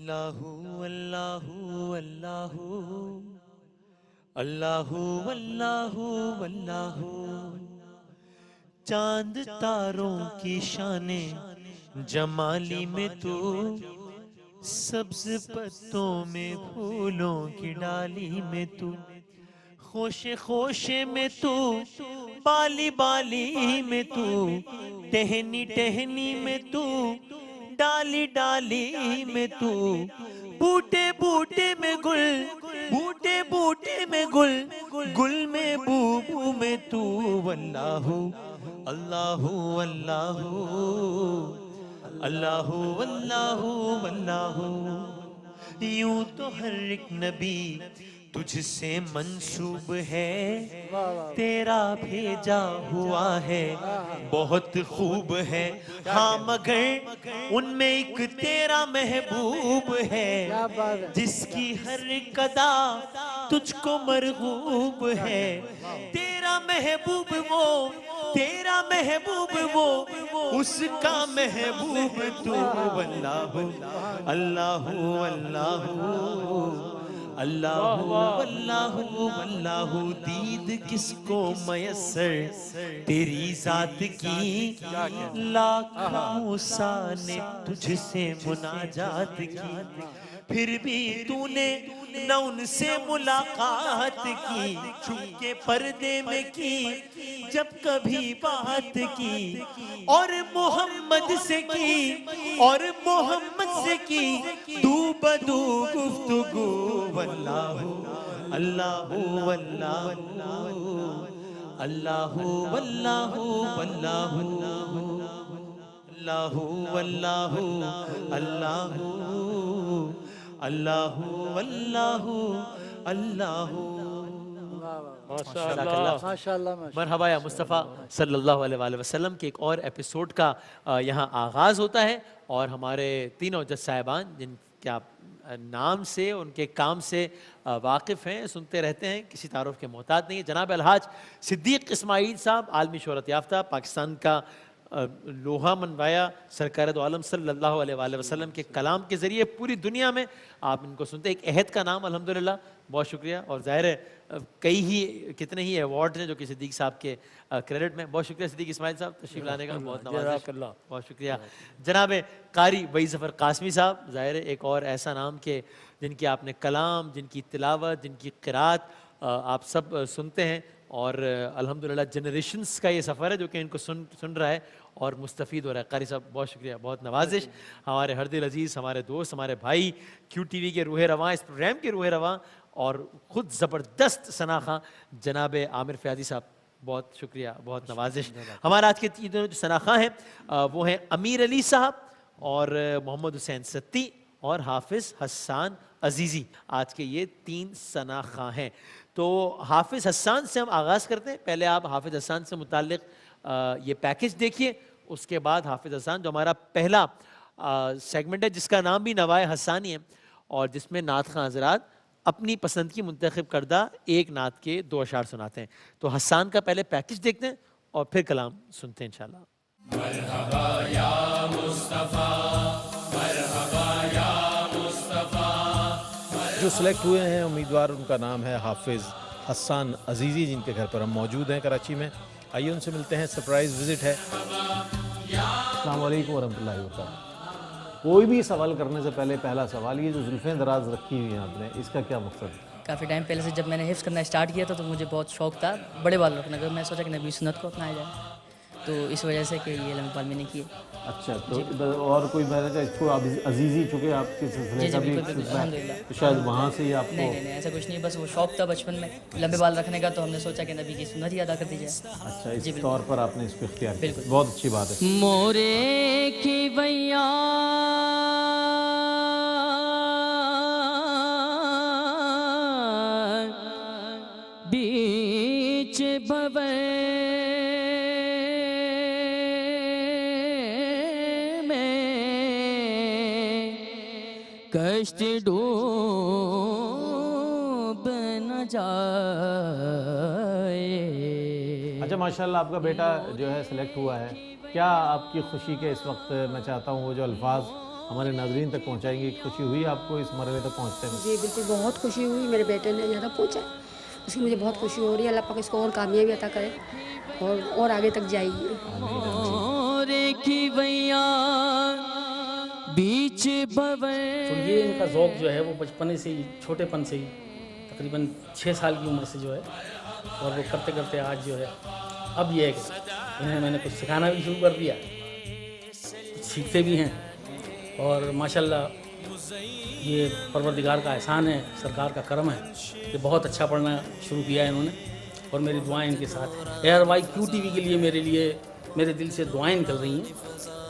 अल्लाहु अल्लाहु अल्लाहु अल्लाहु अल्लाहु अल्लाहु। चांद तारों की शाने जमाली में तू, सब्ज पत्तों में फूलों की डाली में तू, खोशे खोशे में तू, बाली बाली में तू, टहनी टहनी में तू, डाली डाली में तू, बूटे बूटे में गुल, बूटे बूटे में गुल, गुल में बू बू में तू। अल्लाहु अल्लाहु अल्लाहु अल्लाहु अल्लाहु अल्लाहु। यूं तो हर एक नबी तुझसे मंसूब है, तेरा भेजा हुआ है बहुत खूब है। हाँ मगर उनमें एक तेरा महबूब है, जिसकी हर कदा तुझको मरगूब है। तेरा महबूब वो, तेरा महबूब वो, उसका महबूब तू। अल्लाहु अल्लाहु अल्लाहु अल्लाहु अल्लाहु अल्लाहु। दीद किसको मयस्सर तेरी जात की, लाख मूसा ने तुझसे मुनाजात की, फिर भी तूने न उनसे मुलाकात की। छुपके पर्दे में की जब कभी बात की, और मोहम्मद से की, और मोहम्मद से की दू बदू गुफ्तगू। अल्लाहु अल्लाहु अल्लाहु अल्लाहु अल्लाहु अल्लाहु अल्लाहु अल्लाहु अल्लाहु अल्लाहु अल्लाहु अल्लाहु। माशाअल्लाह मरहबा या मुस्तफ़ा सल्लल्लाहु अलैहि वसल्लम के एक और एपिसोड का यहाँ आगाज़ होता है, और हमारे तीनों जज साहिबान जिनके आप नाम से उनके काम से वाकिफ़ हैं, सुनते रहते हैं, किसी तारुफ के मोहताज नहीं है। जनाब अलहाज सिद्दीक इस्माइल साहब, आलमी शोहरत याफ्ता, पाकिस्तान का लोहा मनवाया सरकार दो आलम सल्लल्लाहु अलैहि वसल्लम के कलाम के ज़रिए पूरी दुनिया में आप इनको सुनते हैं। एक अहद का नाम अल्हम्दुलिल्लाह, बहुत शुक्रिया। और ज़ाहिर है कई ही कितने ही अवार्ड हैं जो कि सिद्दीक साहब के क्रेडिट में। बहुत शुक्रिया सिद्दीक इस्माइल साहब तशरीफ़ लाने का, बहुत नवाज़िश, बहुत शुक्रिया। जनाब कारी वही ज़फ़र कासमी साहब, ज़ाहिर है एक और ऐसा नाम के जिनकी आपने कलाम, जिनकी तिलावत, जिनकी क़िरात आप सब सुनते हैं, और अल्हम्दुलिल्लाह जनरेशन्स का ये सफ़र है जो कि इनको सुन रहा है और मुस्तफ़ीद हो रहा है। कारी साहब बहुत शुक्रिया, बहुत नवाजिश। हमारे हर दिल अजीज़, हमारे दोस्त, हमारे भाई, QTV के रूह रवां, इस प्रोग्राम के रूह रवां, और ख़ुद ज़बरदस्त सनाखा जनाब आमिर फ़याज़ी साहब, बहुत शुक्रिया, बहुत नवाजिश। हमारे आज के तीन जो सनाखा हैं वो हैं अमीर अली साहब और मोहम्मद हुसैन सत्ती और हाफिज़ हसन अजीज़ी। आज के ये तीन सनाखा हैं। तो हाफिज़ हसन से हम आगाज़ करते हैं। पहले आप हाफिज़ हसन से मुताल्लिक़ ये पैकेज देखिए, उसके बाद हाफिज़ हसन जो हमारा पहला सेगमेंट है जिसका नाम भी नवाए हसानी है, और जिसमें नात खां हज़रात अपनी पसंद की मुंतखब करदा एक नात के 2 अशार सुनाते हैं। तो हसन का पहले पैकेज देखते हैं और फिर कलाम सुनते हैं इंशाअल्लाह। मरहबा या मुस्तफ़ा, मरहबा या मुस्तफ़ा। जो सिलेक्ट हुए हैं उम्मीदवार, उनका नाम है हाफिज़ हसन अजीज़ी, जिनके घर पर हम मौजूद हैं कराची में। आइए उनसे मिलते हैं, सरप्राइज़ विज़िट है। अस्सलाम वालेकुम वरहमतुल्लाहि वबरकातुहू। कोई भी सवाल करने से पहले पहला सवाल, ये जो जुल्फ़ें दराज रखी हुई हैं आपने, इसका क्या मकसद है? काफ़ी टाइम पहले से जब मैंने हिफ्ज़ करना स्टार्ट किया था तो मुझे बहुत शौक था बड़े बाल रखने का। मैं सोचा कि नबी सुन्नत को अपनाया जाए, तो इस वजह से कि ये लंबे बाल मैंने किए। अच्छा, तो और कोई मैंने कहा इसको आप अजीज़ी, चूँकि आपके सिलसिले का भी तो शायद वहाँ से ही आपको। नहीं ऐसा कुछ नहीं, बस वो शौक था बचपन में लंबे बाल रखने का, तो हमने सोचा कि नबी की सुन्नत ही अदा कर दी जाए। अच्छा, इस तौर पर आपने इसको इख्तियार किया, बहुत अच्छी बात है। मोरे की भैया बीच भवे कश्ती डूब न जाए। अच्छा, माशाल्लाह आपका बेटा जो है सिलेक्ट हुआ है, क्या आपकी खुशी के इस वक्त मैं चाहता हूँ वो जो अल्फाज हमारे नाजरीन तक पहुँचाएंगे। खुशी हुई आपको इस मरहले तक पहुँचते में? जी बिल्कुल, बहुत खुशी हुई। मेरे बेटे ने यहाँ तक पहुँचा, उसकी मुझे बहुत खुशी हो रही है। अल्लाह पाक इसको और कामयाबी अता करे और आगे तक जाइए। तो ये इनका ज़ौक़ जो है वो बचपन से ही, छोटेपन से ही, तकरीबन 6 साल की उम्र से जो है, और वो करते करते आज जो है, अब ये है कि इन्हें मैंने कुछ सिखाना भी शुरू कर दिया, कुछ सीखते भी हैं। और माशाल्लाह ये परवरदिगार का एहसान है, सरकार का करम है कि बहुत अच्छा पढ़ना शुरू किया है इन्होंने, और मेरी दुआएं इनके साथ है। ARYQ TV के लिए मेरे दिल से दुआएं निकल रही हैं,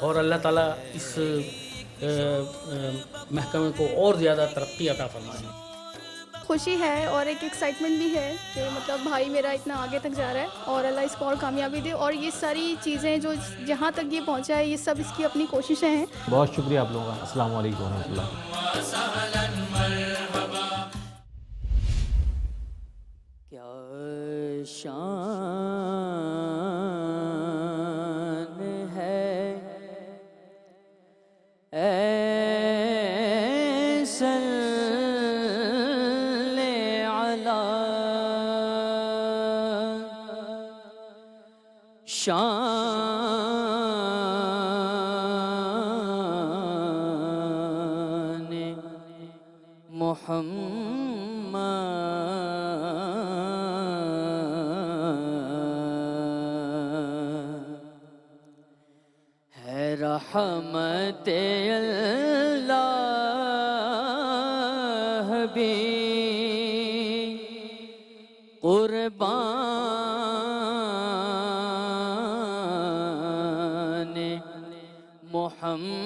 और अल्लाह ताला इस महकमे को और ज़्यादा तरक्की अता फरमाए। खुशी है और एक एक्साइटमेंट भी है कि मतलब भाई मेरा इतना आगे तक जा रहा है, और अल्लाह इसको और कामयाबी दे। और ये सारी चीज़ें जो जहाँ तक ये पहुँचा है, ये सब इसकी अपनी कोशिशें हैं। बहुत शुक्रिया आप लोगों का। अस्सलाम वालेकुम रहमतुल्लाह। क्या शान है सल्ले अला शान मुहम्मद है रहमत अल्लाह भी कुर्बान मुहम्मद।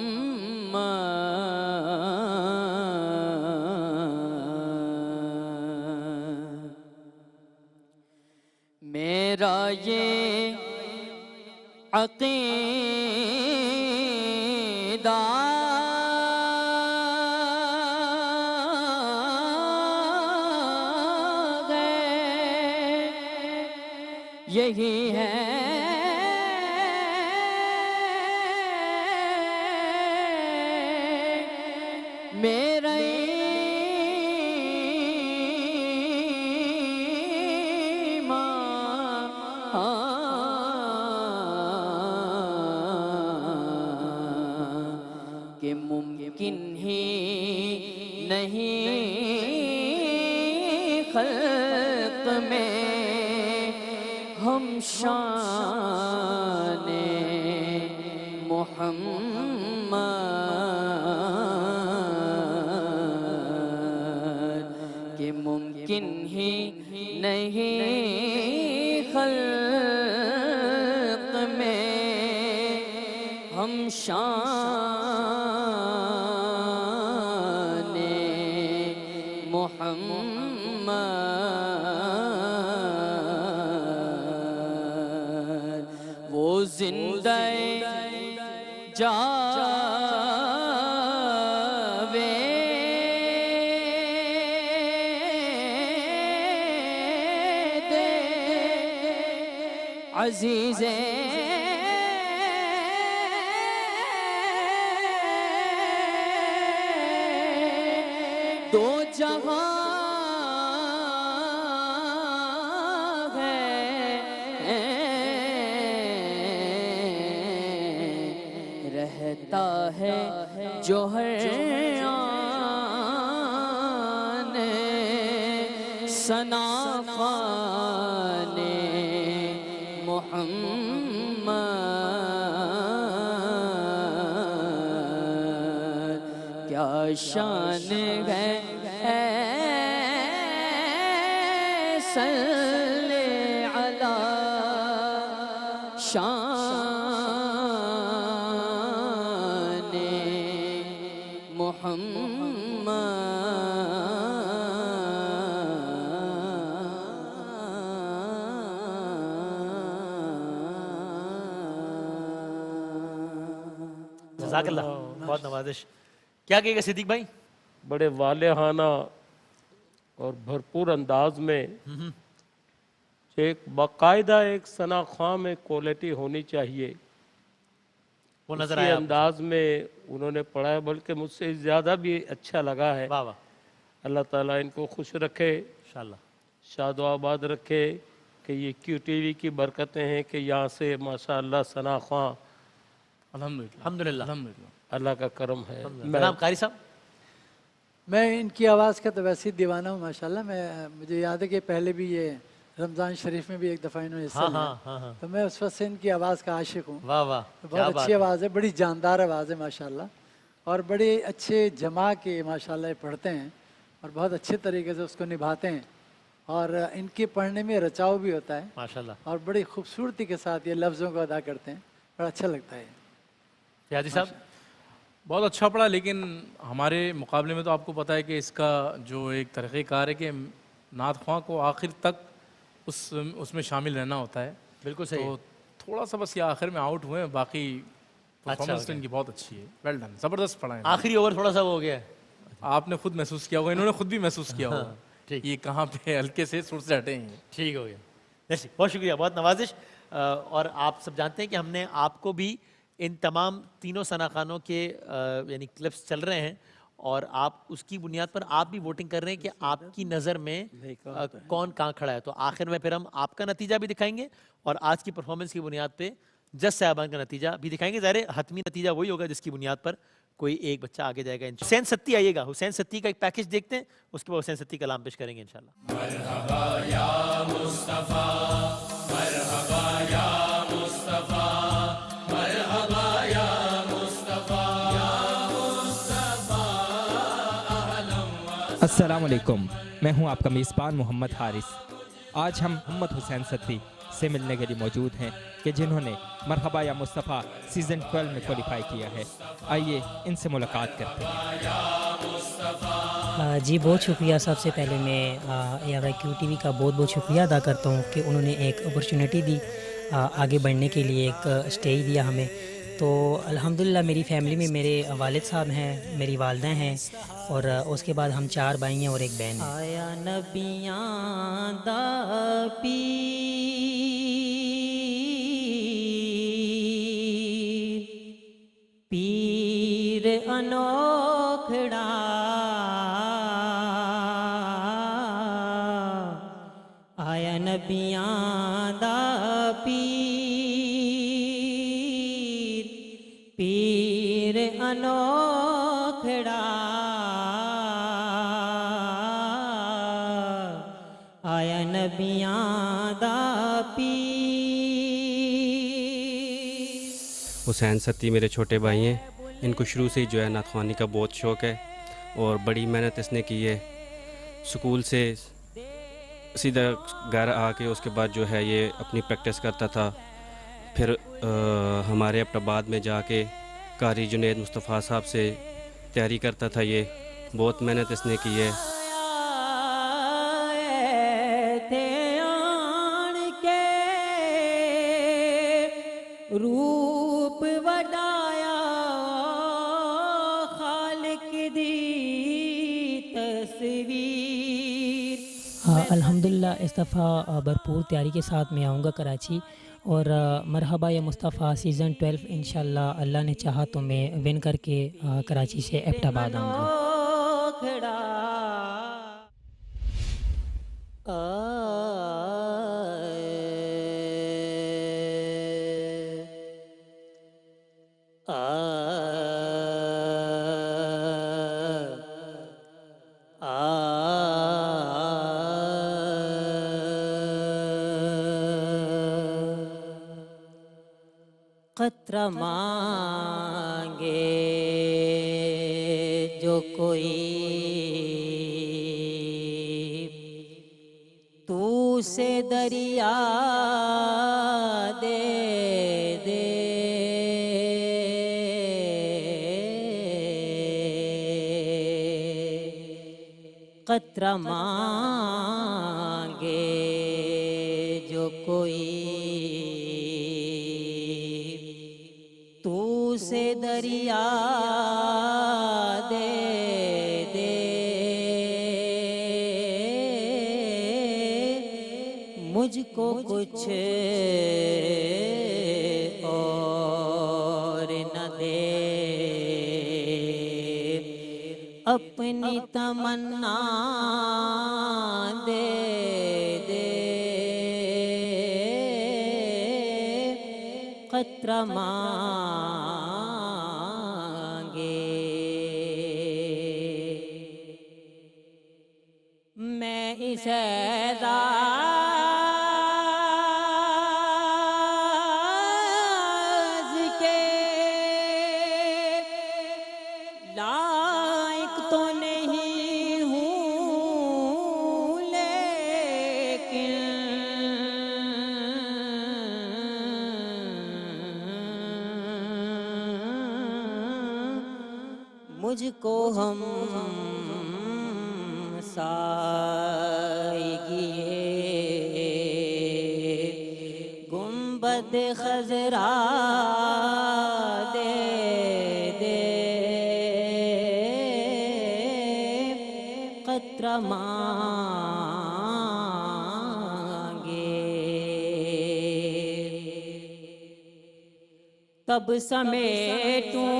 मेरा ये अक़ीदा यही है मेरा ईमान कि मुमकिन ही नहीं खल्क़ में हम शान मुहम्मद कि मुमकिन ही नहीं खल्क़ में हम शान मुहम्मद। वो ज़िंदा जावेद अज़ीज़े दो जहां रहता है जो हर आन सना खान मुहम्मद। क्या शान है सल्ले अला शान मुहम्मद। जज़ाकल्लाह, बहुत नवाजिश। क्या कहेगा सिद्दीक भाई? बड़े वालेहाना और भरपूर अंदाज में एक बाकायदा एक सनाख्वां में क्वालिटी होनी चाहिए वो नजर उसी आया अंदाज में उन्होंने पढ़ाया, बल्कि मुझसे ज़्यादा भी अच्छा लगा है। वाह वाह, अल्लाह ताला इनको खुश रखे, इंशाल्लाह। शाद आबाद रखे, कि ये QTV की बरकतें हैं कि यहाँ से माशाअल्लाह सना ख्वां, अल्हम्दुलिल्लाह अल्लाह का करम है। जनाब कारी साहब। मैं इनकी आवाज़ का तो वैसे ही दीवाना हूँ माशाल्लाह। मुझे याद है कि पहले भी ये रमज़ान शरीफ में भी एक दफ़ा इन्होंने हिस्सा लिया, तो मैं उस वक्त से इनकी आवाज़ का आशिक हूँ। वाह वाह, तो बहुत अच्छी आवाज़ है, बड़ी जानदार आवाज़ है माशाल्लाह, और बड़े अच्छे जमा के माशाल्लाह ये पढ़ते हैं और बहुत अच्छे तरीके से उसको निभाते हैं, और इनके पढ़ने में रचाव भी होता है माशाल्लाह, और बड़ी खूबसूरती के साथ ये लफ्ज़ों को अदा करते हैं, बड़ा अच्छा लगता है। फयाजी साहब। बहुत अच्छा पढ़ा, लेकिन हमारे मुकाबले में तो आपको पता है कि इसका जो एक तरीक़ेकार है कि नात ख्वां को आखिर तक उसमें शामिल रहना होता है। बिल्कुल सही। तो थोड़ा सा बस ये आखिर में आउट हुए हैं, बाकी परफॉर्मेंस तो इनकी बहुत अच्छी है। वेल डन, ज़बरदस्त पढ़ा है। आखिरी ओवर थोड़ा सा वो हो गया है, आपने खुद महसूस किया होगा, इन्होंने खुद भी महसूस किया होगा ठीक। ये कहाँ पे हल्के से सुर से हटे हैं। ठीक हो गया। जैसे बहुत शुक्रिया, बहुत नवाजिश। और आप सब जानते हैं कि हमने आपको भी इन तमाम तीनों सना खानों के यानी क्लिप्स चल रहे हैं, और आप उसकी बुनियाद पर आप भी वोटिंग कर रहे हैं कि आपकी नज़र में कौन कहाँ खड़ा है। तो आखिर में फिर हम आपका नतीजा भी दिखाएंगे और आज की परफॉर्मेंस की बुनियाद पे जज साहबान का नतीजा भी दिखाएंगे। ज़ाहिर हतमी नतीजा वही होगा जिसकी बुनियाद पर कोई एक बच्चा आगे जाएगा। हुसैन सत्ती आइएगा, हुसैन सत्ती का एक पैकेज देखते हैं, उसके बाद हुसैन सत्ती कलाम पेश करेंगे इंशाल्लाह। मरहबा या मुस्तफा, मरहबा या मुस्तफा, मरहबा या मुस्तफा, या मुस्तफा अहलन। अस्सलाम वालेकुम, मैं हूं आपका मेज़बान मोहम्मद हारिस। आज हम मोहम्मद हुसैन सत्ती से मिलने के लिए मौजूद हैं कि जिन्होंने मरहबा या मुस्तफ़ा सीज़न 12 में क्वालिफाई किया है। आइए इनसे मुलाकात करते हैं। जी बहुत शुक्रिया। सबसे पहले मैं ARI QTV का बहुत बहुत शुक्रिया अदा करता हूँ कि उन्होंने एक अपॉर्चुनिटी दी, आगे बढ़ने के लिए एक स्टेज दिया हमें। तो अल्हम्दुलिल्लाह मेरी फैमिली में मेरे वालिद साहब हैं, मेरी वालदा हैं, और उसके बाद हम 4 भाई हैं और एक बहन है। आया नबियां दा पीर अनोखड़ा, आया नबियां दा पीर अनोखड़ा, आया नबियां दा पीर। हुसैन सत्ती मेरे छोटे भाई हैं। इनको शुरू से ही जो है नात ख्वानी का बहुत शौक़ है और बड़ी मेहनत इसने की है। स्कूल से सीधा घर आके उसके बाद जो है ये अपनी प्रैक्टिस करता था। फिर हमारे अब्टाबाद में जाके कारी जुनैद मुस्तफ़ा साहब से तैयारी करता था। ये बहुत मेहनत इसने की है। रूप वडाया खालिक दी तस्वीर। अल्हम्दुलिल्लाह इस दफ़ा भरपूर तैयारी के साथ मैं आऊँगा कराची, और मरहबा या मुस्तफ़ा सीज़न 12 इंशाल्लाह अल्लाह ने चाहा तो मैं विन करके कराची से एबटाबाद आऊँगा। क़त्रा मांगे जो कोई तू से दरिया दे दे, क़त्रा मांगे जो कोई तू से दरिया दे दे, मुझको कुछ और न दे, अपनी तमन्ना दे दे, खतरा मांगे। मैं इस एज़ाज़ के लायक तो नहीं हूँ, लेकिन मुझको हम साएगी गुंबद खजरा दे दे, खतरा मांगे। तब समेटूं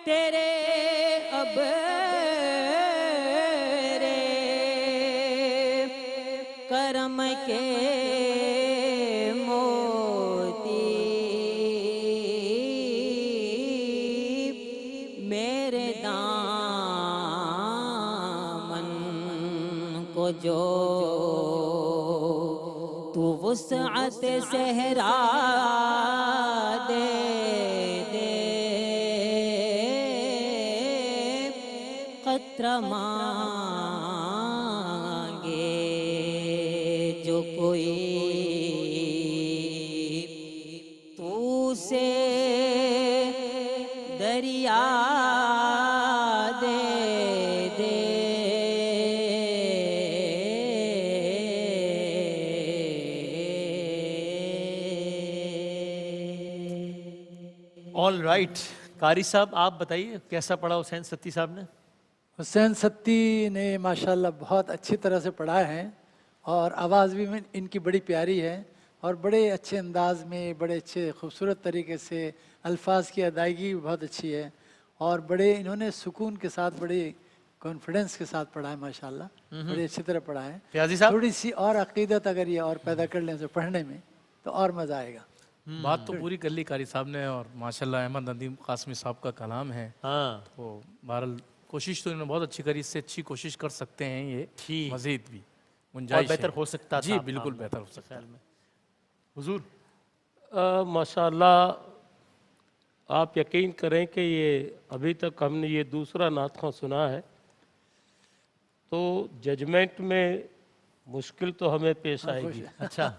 तेरे अब रे करम के मोती, मेरे दामन को जो तू वुसअत सहरा दे दे, खतरा मांगे। जो कोई तू से दरिया दे दे, ऑल राइट, कारी साहब आप बताइए कैसा पढ़ा हुसैन सत्ती साहब ने? हुसैन सत्ती ने माशाल्लाह बहुत अच्छी तरह से पढ़ाए हैं और आवाज़ भी इनकी बड़ी प्यारी है और बड़े अच्छे अंदाज में, बड़े अच्छे खूबसूरत तरीके से अल्फाज की अदायगी भी बहुत अच्छी है और बड़े इन्होंने सुकून के साथ, बड़े कॉन्फिडेंस के साथ पढ़ा है माशाल्लाह, बड़ी अच्छी तरह पढ़ा है। फयाजी साहब? थोड़ी सी और अकीदत अगर ये और पैदा कर लें तो पढ़ने में तो और मज़ा आएगा। बात तो पूरी कर ली कारी साहब ने और माशाल्लाह अहमद नदीम कासमी साहब का कलाम है। हाँ। तो बहरहाल कोशिश तो इन्होंने बहुत अच्छी करी, इससे अच्छी कोशिश कर सकते हैं ये मजीद भी, गुंजाइश बेहतर है। हो सकता था। जी बिल्कुल बेहतर हो सकता है। हुजूर माशाल्लाह आप यकीन करें कि ये अभी तक हमने ये दूसरा नातख़्वां सुना है, तो जजमेंट में मुश्किल तो हमें पेश आएगी। अच्छा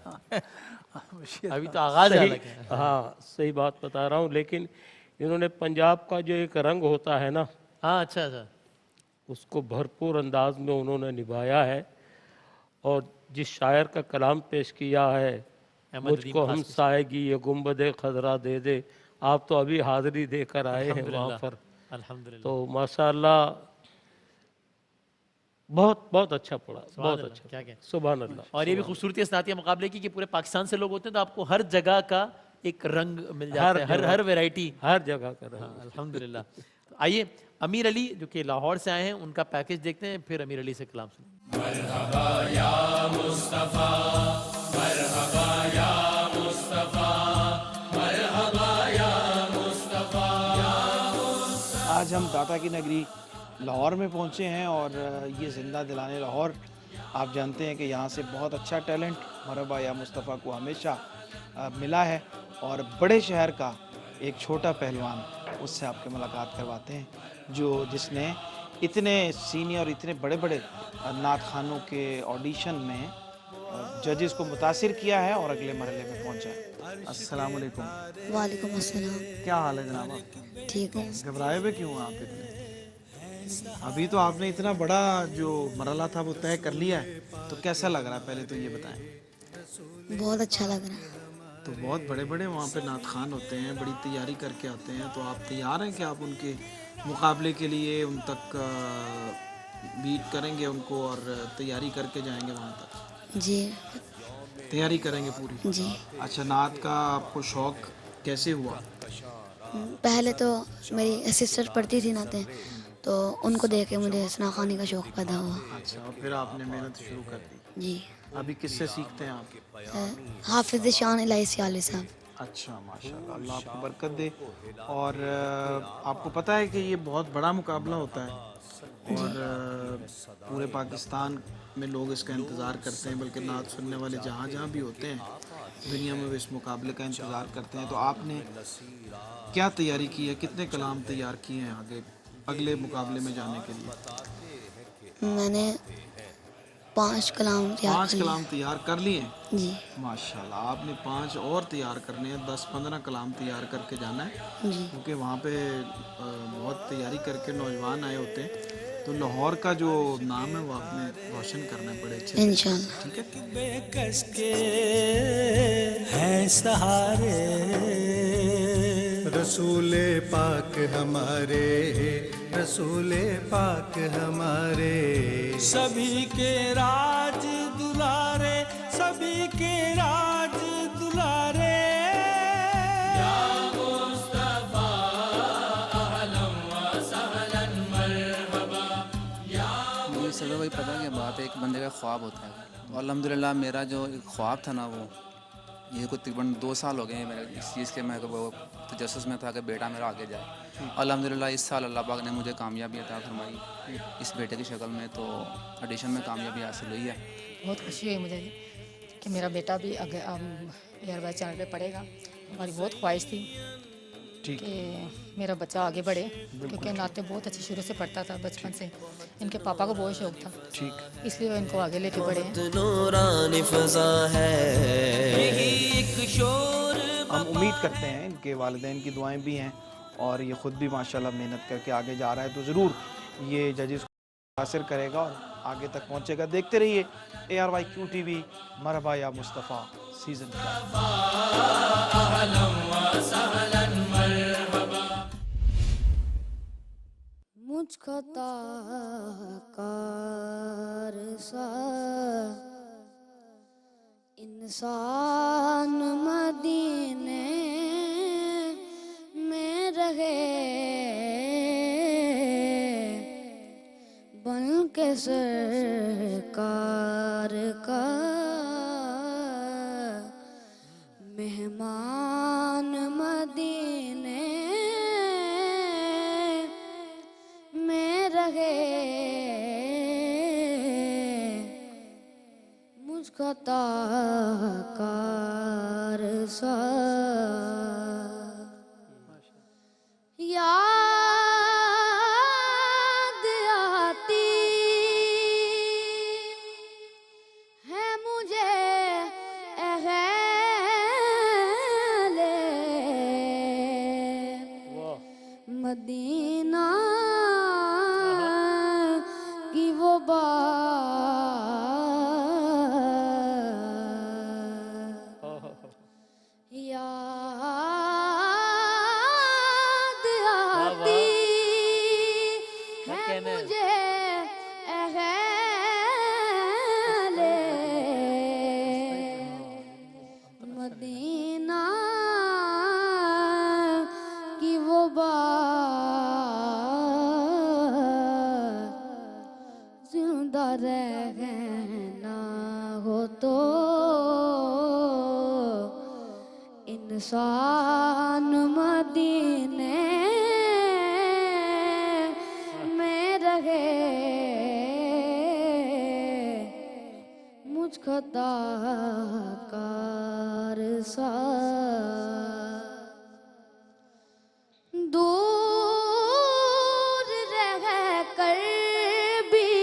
अभी तो आगाज है। हाँ सही बात बता रहा हूँ, लेकिन इन्होंने पंजाब का जो एक रंग होता है ना, हाँ अच्छा अच्छा, उसको भरपूर अंदाज में उन्होंने निभाया है और जिस शायर का कलाम पेश किया है, मुझको हम साएगी ये गुंबद खजरा दे दे, आप तो अभी हाजिरी देकर आए हैं वहाँ पर। अल्हम्दुलिल्लाह। तो माशाल्लाह बहुत बहुत अच्छा पढ़ा, बहुत अच्छा। क्या क्या सुभान अल्लाह। और ये भी खूबसूरती इस नातिया मुकाबले की कि पूरे पाकिस्तान से लोग होते हैं तो आपको हर जगह का एक रंग मिल जाता है, हर वैरायटी हर जगह का रंग। हाँ, अल्हम्दुलिल्लाह। तो आइए अमीर अली जो कि लाहौर से आए हैं उनका पैकेज देखते हैं, फिर अमीर अली से कलाम सुनें। मरहबा या मुस्तफा, मरहबा या मुस्तफा, मरहबा या मुस्तफा। आज हम दाता की नगरी लाहौर में पहुंचे हैं और ये ज़िंदा दिलाने लाहौर, आप जानते हैं कि यहाँ से बहुत अच्छा टैलेंट मरहबा या मुस्तफ़ा को हमेशा मिला है और बड़े शहर का एक छोटा पहलवान, उससे आपके मुलाकात करवाते हैं जिसने इतने सीनियर, इतने बड़े बड़े नात खानों के ऑडिशन में जजेस को मुतासिर किया है और अगले मरहले में पहुंचा है। अस्सलाम वालेकुम। वालेकुम अस्सलाम। क्या हाल है जनाब? ठीक है। घबराए हुए क्यों आप इतने? अभी तो आपने इतना बड़ा जो मरहला था वो तय कर लिया है, तो कैसा लग रहा है पहले तो ये बताएं। बहुत अच्छा लग रहा है। तो बहुत बड़े बड़े वहाँ पे नात खान होते हैं, बड़ी तैयारी करके आते हैं, तो आप तैयार हैं कि आप उनके मुकाबले के लिए उन तक बीट करेंगे उनको और तैयारी करके जाएंगे वहाँ तक? जी तैयारी करेंगे पूरी? जी। अच्छा, नात का आपको शौक़ कैसे हुआ? पहले तो मेरी सिस्टर पढ़ती थी नातें, तो उनको देख के मुझे सना ख़वानी का शौक़ पैदा हुआ। अच्छा, और फिर आपने मेहनत शुरू कर दी? जी। अभी किससे सीखते हैं आप? हाफिज़ शान इलाही सियाली साहब। अच्छा, माशाल्लाह, अल्लाह आपको बरकत दे। और आपको पता है कि ये बहुत बड़ा मुकाबला होता है और पूरे पाकिस्तान में लोग इसका इंतज़ार करते हैं, बल्कि नात सुनने वाले जहाँ जहाँ भी होते हैं दुनिया में वो इस मुकाबले का इंतज़ार करते हैं। तो आपने क्या तैयारी की है, कितने कलाम तैयार किए हैं आगे अगले मुकाबले में जाने के लिए? मैंने 5 कलाम तैयार 5 कलाम तैयार कर लिए? जी माशाल्लाह, आपने 5 और तैयार करने हैं, 10-15 कलाम तैयार करके जाना है, जी। क्योंकि वहाँ पे बहुत तैयारी करके नौजवान आए होते हैं। तो लाहौर का जो नाम है वो आपने रोशन करना है बड़े अच्छे से। इंशाल्लाह। ठीक है। बेकस के हैं सहारे, रसूले पाक हमारे, रसूले पाक हमारे, सभी के राज दुलारे, सभी के राज दुलारे। या मुस्तफा अहलन व सहलन मरहबा। मुझे सदा वही पता कि बात है, एक बंदे का ख्वाब होता है। तो अल्हम्दुलिल्लाह मेरा जो एक ख्वाब था ना, वो ये को तकरीबन 2 साल हो गए हैं मेरे इस चीज़ के। मैं वो तजस्सुस में था कि बेटा मेरा आगे जाए। अल्हम्दुलिल्लाह इस साल अल्लाह पाक ने मुझे कामयाबी अता फरमाई इस बेटे की शक्ल में, तो ऑडिशन में कामयाबी हासिल हुई है। बहुत खुशी हुई मुझे कि मेरा बेटा भी आगे एयरवाइज चैनल पे पढ़ेगा। हमारी बहुत ख्वाहिश थी कि मेरा बच्चा आगे बढ़े, क्योंकि नाते बहुत अच्छी शुरू से पढ़ता था बचपन से। इनके पापा को बहुत शौक था, ठीक, इसलिए वो इनको आगे लेके बढ़े हैं। हम उम्मीद करते हैं इनके वालिदैन की दुआएं भी हैं और ये ख़ुद भी माशाल्लाह मेहनत करके आगे जा रहा है, तो ज़रूर ये जजेस को मुतासिर करेगा और आगे तक पहुंचेगा। देखते रहिए ARYQ TV मरहबा या मुस्तफ़ा सीज़न 5। मुझको ताकार सा इंसान मदीने में रहे, बन के सरकार का मेहमान मदीने में रहे, मुझको ताकार सा याद आती है मुझे अहले मदीना की वो याद आती है मुझे अहले मदीना की वो बात, जिंदा रहना हो तो इंसान मदीने में रहे, मुझको ताकार सा दूर रह कर भी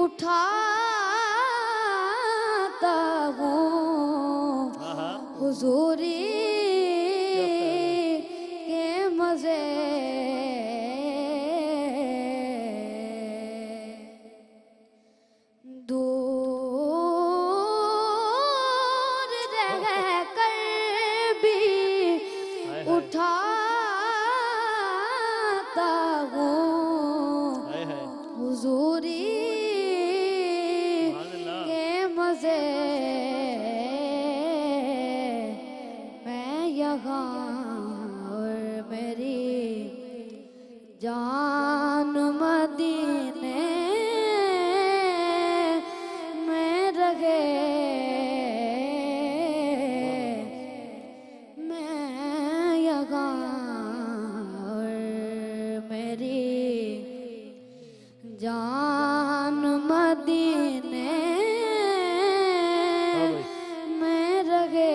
उठाता हूँ हुजूरी के मजे, दूर रह कर भी उठाता हूँ यहाँ और मेरी जान मदीने में रहे, मैं यहाँ और मेरी जान मदीने में रहे,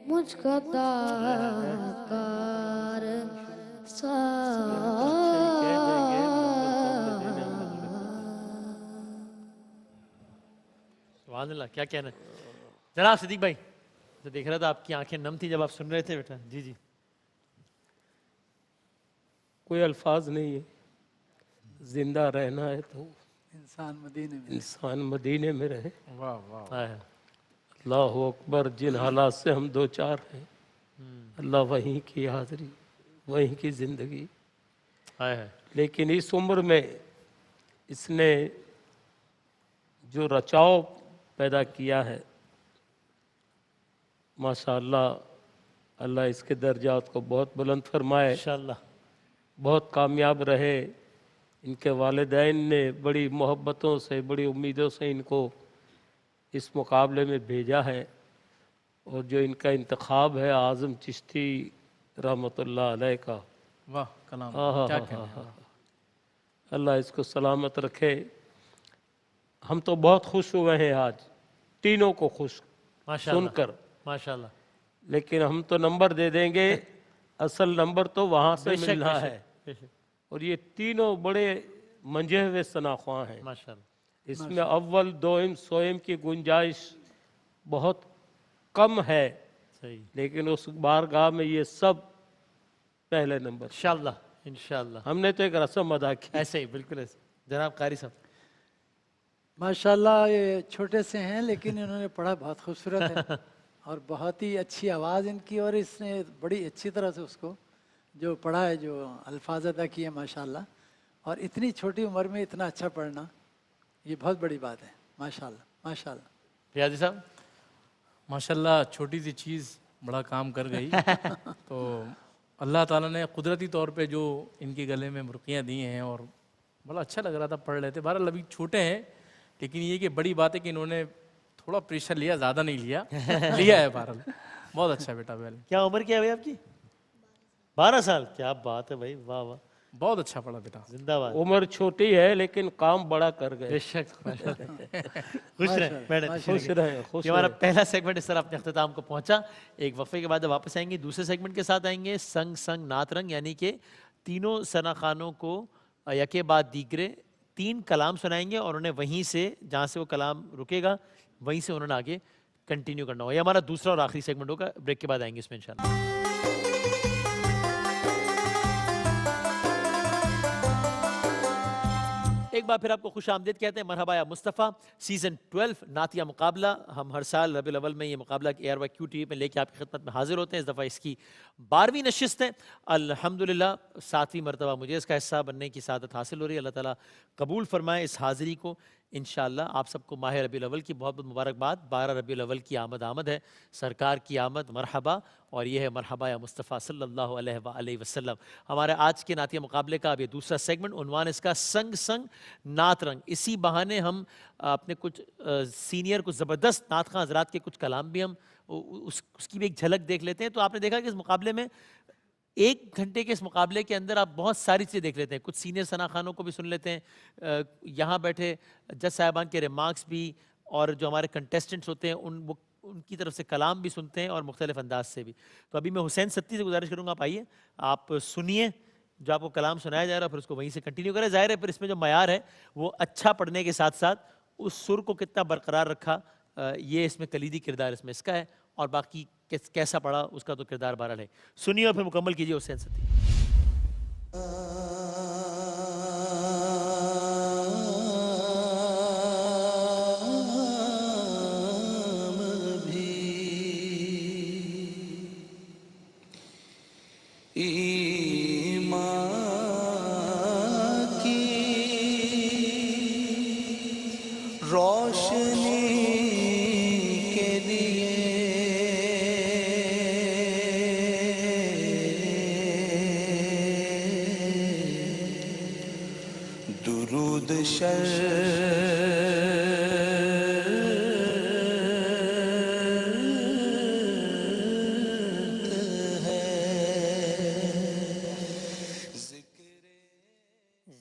मुझको दाकार सुभान अल्लाह, क्या कहना है जनाब सिद्दीक भाई? तो देख रहा था आपकी आंखें नम थी जब आप सुन रहे थे बेटा। जी जी, कोई अल्फाज नहीं है, जिंदा रहना है तो इंसान मदीने में रहे। वाह वाह, अल्लाह अकबर। जिन हालात से हम दो चार हैं, अल्लाह वहीं की हाज़िरी, वहीं की ज़िंदगी। लेकिन इस उम्र में इसने जो रचाव पैदा किया है, माशाअल्लाह, अल्लाह इसके दर्जात को बहुत बुलंद फरमाए, इंशाअल्लाह। बहुत कामयाब रहे। इनके वालिदैन ने बड़ी मोहब्बतों से, बड़ी उम्मीदों से इनको इस मुकाबले में भेजा है, और जो इनका इंतखाब है आज़म चिश्ती रहमतुल्लाह अलैह का, वाह कलाम, क्या कहना। अल्लाह इसको सलामत रखे। हम तो बहुत खुश हुए हैं आज, तीनों को खुश सुनकर माशाअल्लाह। लेकिन हम तो नंबर दे देंगे, असल नंबर तो वहाँ से मिलना है। और ये तीनों बड़े मंजे हुए सनाख्वां हैं माशाअल्लाह। इसमें अव्वल दोइम सोइम की गुंजाइश बहुत कम है, सही। लेकिन उस बारगाह में ये सब पहले नंबर। इंशाअल्लाह इंशाअल्लाह। हमने तो एक रस्म अदा की। ऐसे ही, बिल्कुल ऐसे। जनाब कारी साहब। माशाल्लाह, ये छोटे से हैं लेकिन इन्होंने पढ़ा बहुत खूबसूरत है और बहुत ही अच्छी आवाज़ इनकी, और इसने बड़ी अच्छी तरह से उसको जो पढ़ा है, जो अल्फाज अदा किए माशाल्लाह। और इतनी छोटी उम्र में इतना अच्छा पढ़ना, ये बहुत बड़ी बात है। माशाल्लाह माशाल्लाह। रियाजी साहब। माशाल्लाह, छोटी सी चीज़ बड़ा काम कर गई। तो अल्लाह ताला ने कुदरती तौर पे जो इनके गले में मुर्कियाँ दी हैं, और बड़ा अच्छा लग रहा था, पढ़ रहे थे। बहरहाल अभी छोटे हैं, लेकिन ये कि बड़ी बात है कि इन्होंने थोड़ा प्रेशर लिया, ज़्यादा नहीं लिया, लिया है। बहरहाल बहुत अच्छा बेटा। पहले क्या उम्र क्या है भाई आपकी? 12 साल। क्या बात है भाई, वाह वाह, बहुत अच्छा पढ़ा बेटा। जिंदाबाद। उम्र छोटी है लेकिन काम बड़ा कर गए। बेशक। खुश रहे मैडम, खुश रहे। ये हमारा पहला सेगमेंट इस तरह अपने अख्ताम को पहुंचा। एक वक्फे के बाद वापस आएंगे, दूसरे सेगमेंट के साथ आएंगे, संग संग नात रंग, यानी कि तीनों सना खानों को यके बाद दीगरे 3 कलाम सुनाएंगे, और उन्हें वहीं से, जहाँ से वो कलाम रुकेगा, वहीं से उन्होंने आगे कंटिन्यू करना होगा। ये हमारा दूसरा और आखिरी सेगमेंट होगा। ब्रेक के बाद आएंगे इसमें इंशाल्लाह। एक बार फिर आपको खुश आमदीद कहते हैं। मरहबा या मुस्तफ़ा सीज़न 12 नातिया मुकाबला। हम हर साल रबीउल अव्वल में ये मुकाबला ARYQ TV में लेके आपकी खिदमत में हाजिर होते हैं। इस दफ़ा इसकी 12वीं नशिस्त है। अल्हम्दुलिल्लाह 7वीं मरतबा मुझे इसका हिस्सा बनने की सादत हासिल हो रही है। अल्लाह ताला कबूल फरमाए इस हाज़िरी को। इंशाअल्लाह आप सबको माह रबीउल अव्वल की बहुत बहुत मुबारकबाद। 12 रबीउल अव्वल की आमद है, सरकार की आमद, मरहबा। और ये है मरहबा या मुस्तफ़ा सल्लल्लाहु अलैहि वसल्लम। हमारे आज के नातिया मुकाबले का अब ये दूसरा सेगमेंट, उन्वान इसका संग संग नात रंग। इसी बहाने हम अपने कुछ सीनियर, कुछ ज़बरदस्त नात खां हज़रात के कुछ कलाम भी हम उसकी भी एक झलक देख लेते हैं। तो आपने देखा कि इस मुकाबले में 1 घंटे के इस मुकाबले के अंदर आप बहुत सारी चीज़ें देख लेते हैं। कुछ सीनियर सना खानों को भी सुन लेते हैं, यहाँ बैठे जज साहिबान के रिमार्क्स भी, और जो हमारे कंटेस्टेंट्स होते हैं उनकी तरफ से कलाम भी सुनते हैं, और मुख्तलिफ अंदाज से भी। तो अभी मैं हुसैन सत्ती से गुजारिश करूँगा, आप आइए, आप सुनिए जो आपको कलाम सुनाया जा रहा है, फिर उसको वहीं से कंटिन्यू करें। ज़ाहिर है फिर इसमें जो मयार है वो अच्छा पढ़ने के साथ साथ उस सुर को कितना बरकरार रखा, ये इसमें कलीदी किरदार इसमें इसका है, और बाकी कैसा पढ़ा उसका तो किरदार बहरहाल है। सुनिए और फिर मुकम्मल कीजिए हुसैन सत्ती। रोशनी के दिए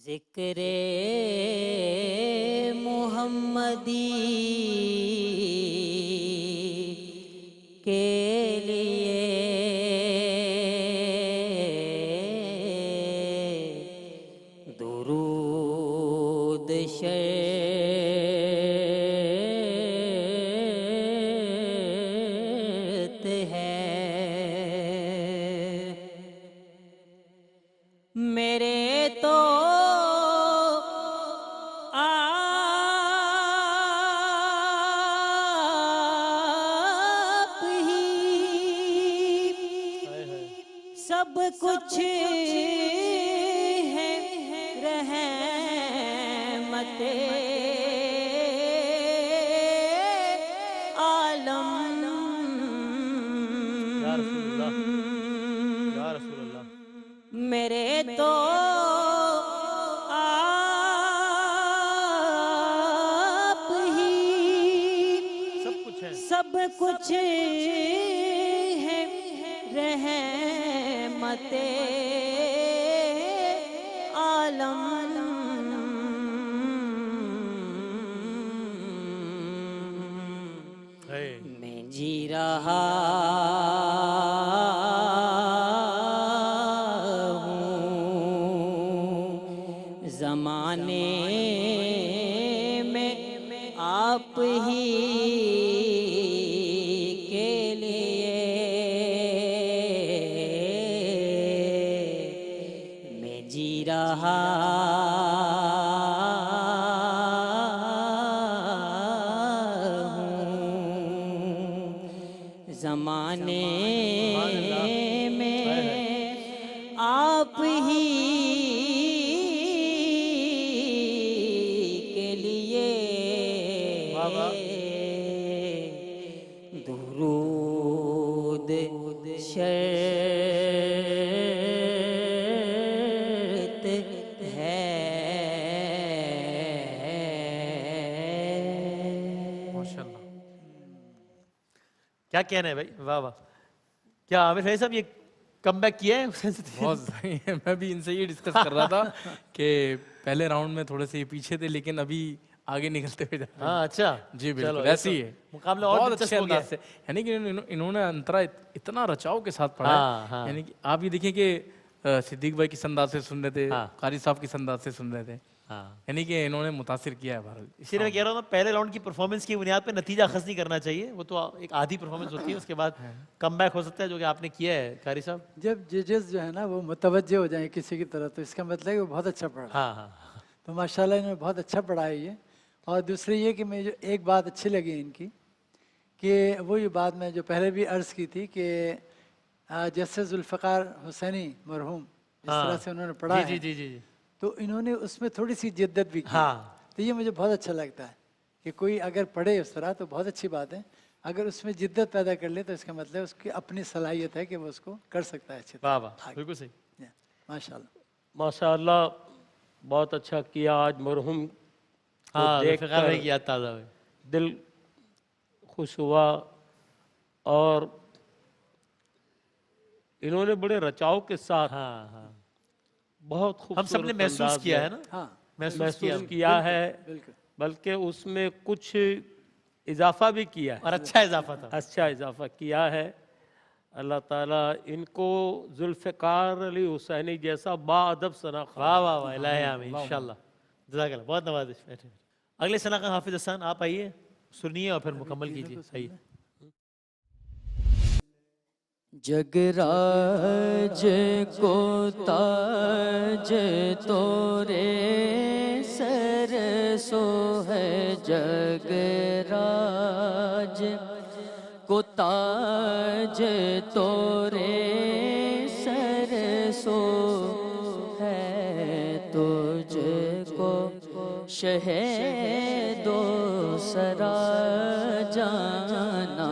ज़िक्रे मुहम्मदी के लिए दुरूद शर्त है। मेरे तो आप ही सब कुछ है, रहमते आलम। मेरे तो आप ही सब कुछ है, रहमते आलम। मैं जी रहा ज़माने में आप ही के लिए। मैं जी रहा हूँ ज़माने में आप ही के लिए। दुरूद शर्त है। माशाल्लाह, क्या कहना है भाई, वाह वाह। क्या आमिर भाई साहब ये कमबैक किया है? बहुत सही है। मैं भी इनसे ये डिस्कस कर रहा था कि पहले राउंड में थोड़े से ये पीछे थे, लेकिन अभी आगे निकलते हुए जा रहे हैं। हाँ, अच्छा। जी चलो, बिल्कुल ये ऐसे ही तो है। मुकाबला और बहुत दिलचस्प अच्छे हो गया। अंदाज से, यानी कि इन्होंने अंतरा इतना रचाव के साथ पढ़ा हाँ, है। हाँ। यानी कि आप ये देखिए कि सिद्दीक भाई किस अंदाज से सुन रहे थे, कारी साहब किस अंदाज से सुन रहे थे। यानी कि इन्होंने मुतासिर किया है भारत। इसीलिए मैं कह रहा हूँ ना, पहले राउंड की परफॉर्मेंस की बुनियाद पे नतीजा अखज़ नहीं करना चाहिए। वो तो एक आधी परफॉर्मेंस होती है, उसके बाद कमबैक हो सकता है, जो कि आपने किया है कारी साहब। जब जजेस जो है ना वो मुतवज्जे हो जाए किसी की तरफ, तो इसका मतलब है वो बहुत अच्छा पढ़ा। हाँ हाँ। तो माशाल्लाह इन्होंने बहुत अच्छा पढ़ा है ये। और दूसरी ये कि मुझे एक बात अच्छी लगी इनकी, कि वो ये बात मैं जो पहले भी अर्ज़ की थी कि जैसे जुल्फ़कार हुसैनी मरहूम जिस तरह से उन्होंने पढ़ा जी, है, जी, जी, जी। तो इन्होंने उसमें थोड़ी सी जिद्दत भी की। हाँ। तो ये मुझे बहुत अच्छा लगता है कि कोई अगर पढ़े उस तरह तो बहुत अच्छी बात है। अगर उसमें जिद्दत पैदा कर ले तो इसका मतलब उसकी अपनी सलाहियत है कि वो उसको कर सकता है अच्छे। वाह वाह, बिल्कुल सही। माशाल्लाह माशाल्लाह, बहुत अच्छा किया। आज मरहूम हाँ, देख ज़ुल्फ़िकार भाई की याद ताज़ा हुई। दिल खुश हुआ। और इन्होंने बड़े रचाव के साथ बहुत खूब हम सबने महसूस किया है ना। महसूस किया है, बल्कि उसमें कुछ इजाफा भी किया है, और अच्छा इजाफा था। अच्छा इजाफा किया है। अल्लाह ताला इनको जुल्फ़िकार अली हुसैनी जैसा बाअदब सना। वाह वाह वाह, इलाही आमीन इंशाल्लाह। जज़ाकल्लाह, बहुत नवाज़िश। बैठे अगले सना का हाफिज़ हसन आप आइए, सुनिए और फिर मुकम्मल कीजिए। आइए। जगराज को ताज तोरे सर सो है, जगराज को ताज तोरे सर सो है, तुझको शहदो सरा जाना।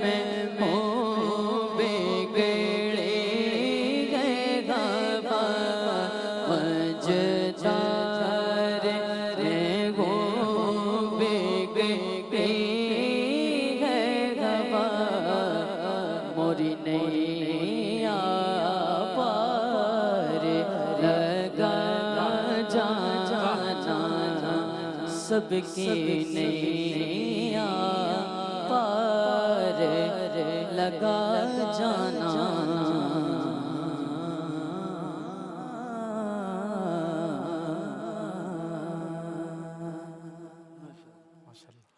में हो बिगड़े गए गवा मजदार में हो बिगड़े गए गवा मोरी नैया पार लगा जाना सबकी नैया पार लगा जाना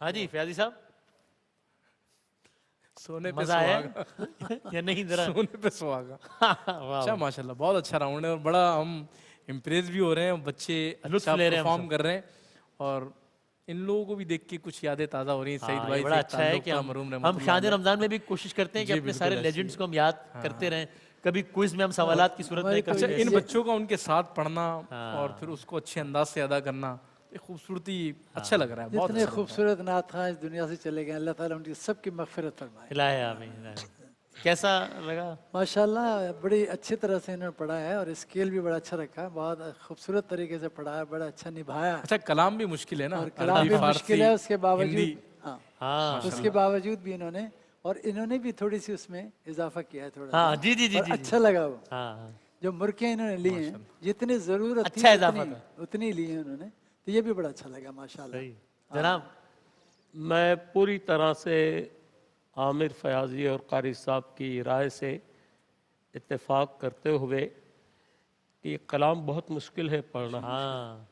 हाँ जी फयाजी साहब, सोने पे मजा आया सुहागा या नहीं जरा? सोने पे सुहागा। वाह, अच्छा माशाल्लाह बहुत अच्छा राउंड है और बड़ा हम इम्प्रेस भी हो रहे हैं, बच्चे लुत्फ अच्छा ले रहे हैं हम परफॉर्म सब। कर रहे हैं और इन लोगों को भी देख के कुछ यादें ताज़ा हो रही हैं। सईद हाँ, भाई ये बड़ा से अच्छा है ताल्लुक कि था, हम मरहूम हम रहमतुल्लाह शाद अलैह। रमजान में भी कोशिश करते हैं कि जी, अपने बिल्कुल सारे ऐसे लेजेंड्स ही। को हम याद करते रहें। कभी क्विज में हम सवालात की सूरत में अच्छा, करते इन बच्चों का उनके साथ पढ़ना और फिर उसको अच्छे अंदाज से अदा करना, ये खूबसूरती अच्छा लग रहा है। बहुत जितने अच्छा लग रहा है। खूबसूरत नात खां इस दुनिया से चले गए, अल्लाह ताला उनकी सबकी मगफिरत फरमाए। इलाही आमीन, इलाही। कैसा लगा? माशाल्लाह बड़ी अच्छी तरह से इन्होंने पढ़ा है और स्केल भी बड़ा अच्छा रखा है, बहुत खूबसूरत तरीके से पढ़ा है, बड़ा अच्छा निभाया है। अच्छा कलाम भी मुश्किल है ना, और कलाम अरबी, भी फारसी, मुश्किल है, उसके बावजूद हिंदी। हाँ उसके बावजूद भी इन्होंने और इन्होंने भी थोड़ी सी उसमें इजाफा किया है थोड़ा हाँ, सा। जी, जी, जी, और जी, अच्छा जी। लगा वो हाँ। जो मुर्कियाँ इन्होंने ली हैं, जितनी जरूरत थी अच्छा इजाफा था। उतनी ली है उन्होंने, तो ये भी बड़ा अच्छा लगा माशाल्लाह। जनाब, मैं पूरी तरह से आमिर फयाजी और कारी साहब की राय से इत्तेफाक करते हुए कि ये कलाम बहुत मुश्किल है पढ़ना। हाँ।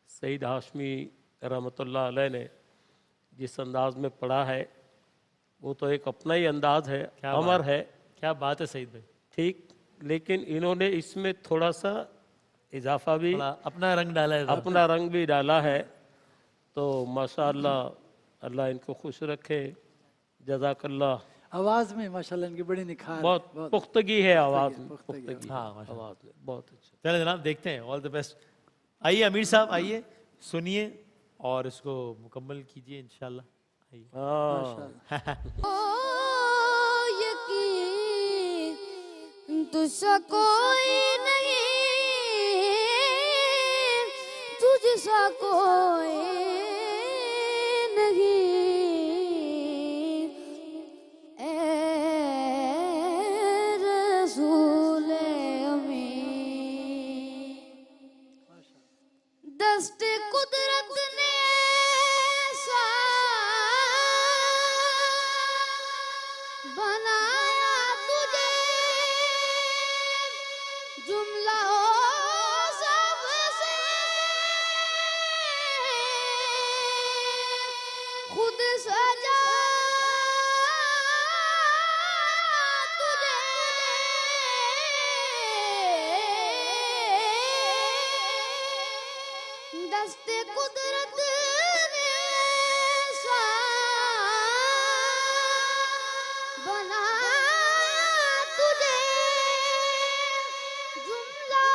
सईद हाशमी रहमतुल्लाह अलैह ने जिस अंदाज में पढ़ा है वो तो एक अपना ही अंदाज है, क्या अमर बात- है। क्या बात है सईद भाई। ठीक, लेकिन इन्होंने इसमें थोड़ा सा इजाफा भी थोड़ा अपना रंग डाला है। अपना रंग भी डाला है, तो माशाअल्लाह अल्लाह इनको खुश रखे, जज़ाकल्लाह। आवाज में माशाल्लाह इनकी बड़ी निखार है, बहुत पुख्तगी है आवाज में, पुख्तगी है। पुख्तगी हाँ, है माशाअल्लाह। आवाज में, बहुत अच्छा। चले जनाब, देखते हैं। All the best. आइए अमीर साहब, आइए सुनिए और इसको मुकम्मल कीजिए इंशाल्लाह। आइए। यकीन तुझसा कोई नहीं, तुझसा कोई नहीं, ए रसूले अमीन। दस्त कुदरत ने ऐसा बनाया तुझे, जुमला सबसे खुद सजा तुझे, दस्ते कुदरत ने ऐसा बनाया तुझे, जुमला